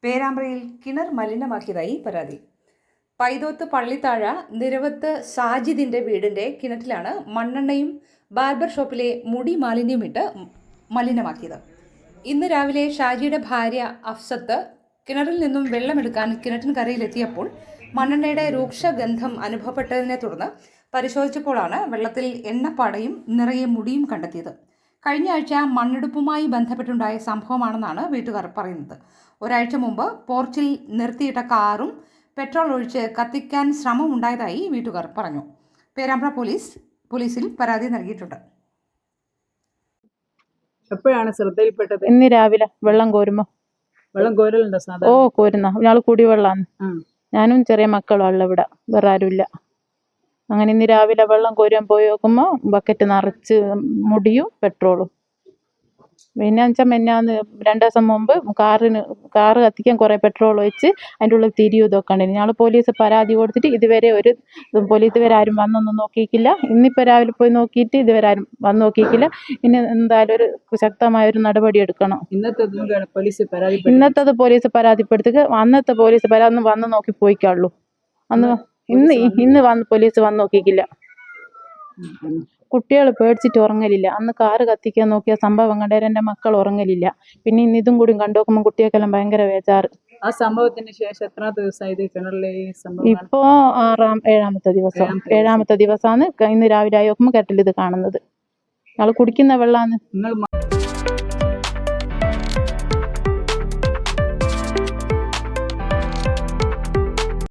പേരാമ്പ്രയിൽ കിണർ മലിനമാക്കിയതായി പരാതി. പൈതോത്ത് പള്ളിത്താഴ നിരവത്ത് സാജിദിന്റെ വീടിന്റെ കിണറ്റിലാണ് മണ്ണെണ്ണയും ബാർബർ ഷോപ്പിലെ മുടി മാലിന്യമിട്ട് മലിനമാക്കിയത്. ഇന്ന് രാവിലെ ഷാജിയുടെ ഭാര്യ അഫ്സത്ത് കിണറിൽ നിന്നും വെള്ളമെടുക്കാൻ കിണറ്റിൻകരയിലെത്തിയപ്പോൾ മണ്ണെണ്ണയുടെ രൂക്ഷഗന്ധം അനുഭവപ്പെട്ടതിനെ തുടർന്ന് പരിശോധിച്ചപ്പോഴാണ് വെള്ളത്തിൽ എണ്ണപ്പാടയും നിറയെ മുടിയും കണ്ടെത്തിയത്. കഴിഞ്ഞ ആഴ്ച മണ്ണെടുപ്പുമായി ബന്ധപ്പെട്ടുണ്ടായ സംഭവമാണെന്നാണ് വീട്ടുകാർ പറയുന്നത്. ഒരാഴ്ച മുമ്പ് പോർച്ചിൽ നിർത്തിയിട്ട കാറും പെട്രോൾ ഒഴിച്ച് കത്തിക്കാൻ ശ്രമമുണ്ടായതായി വീട്ടുകാർ പറഞ്ഞു. പേരാമ്പ്ര പോലീസിൽ പരാതി നൽകിയിട്ടുണ്ട്. എപ്പോഴാണ് ശ്രദ്ധയിൽപ്പെട്ടത്? ഇന്ന് രാവിലെ വെള്ളം കോരുമ്പോ. വെള്ളം കോരലുണ്ടോ സാധാരണ? ഓ, കോരുന്ന ഞങ്ങൾ കുടിവെള്ളാണ്. ഞാനും ചെറിയ മക്കളും ഇവിടെ, വേറെ ആരുമില്ല. അങ്ങനെ ഇന്ന് രാവിലെ വെള്ളം കോരാൻ പോയി നോക്കുമ്പോ ബക്കറ്റ് നിറച്ച് മുടിയും പെട്രോളും. പിന്നെ വെച്ചാൽ മെന്നാന്ന് 2 ദിവസം മുമ്പ് കാറ് കത്തിക്കാൻ കുറെ പെട്രോൾ ഒഴിച്ച് അതിൻ്റെ ഉള്ളിൽ തിരിയും ഇതൊക്കെ ഉണ്ടായിരുന്നു. ഞങ്ങൾ പോലീസ് പരാതി കൊടുത്തിട്ട് ഇതുവരെ ഇതുവരെ ആരും വന്നൊന്നും നോക്കിയിട്ടില്ല. ഇന്നിപ്പോൾ രാവിലെ പോയി നോക്കിയിട്ട് ഇതുവരെ ആരും വന്ന് നോക്കിയിട്ടില്ല. ഇനി എന്തായാലും ഒരു ശക്തമായ ഒരു നടപടി എടുക്കണം. ഇന്നത്തത് പോലീസ് പരാതിപ്പെടുത്തുക. അന്നത്തെ പോലീസ് വന്ന് നോക്കി പോയിക്കാള്ളൂ. ഇന്ന് വന്ന് പോലീസ് വന്ന് നോക്കിയിട്ടില്ല. കുട്ടികൾ പേടിച്ചിട്ട് ഉറങ്ങലില്ല. അന്ന് കാറ് കത്തിക്കാൻ നോക്കിയ സംഭവം കണ്ടേരം എൻ്റെ മക്കൾ ഉറങ്ങലില്ല. പിന്നെ ഇന്ന് ഇതും കൂടി കണ്ടു നോക്കുമ്പോൾ കുട്ടികൾക്കെല്ലാം ഭയങ്കര വേജാറ്. ആ സംഭവത്തിന് ശേഷം എത്ര ദിവസമായി കിണറിലെ ഈ സംഭവം? ഇപ്പോ 7ാമത്തെ ദിവസമാണ്. ഇന്ന് രാവിലെ ആയി നോക്കുമ്പോൾ കെട്ടിൽ ഇത് കാണുന്നത്. ഞങ്ങൾ കുടിക്കുന്ന വെള്ളമാണ്.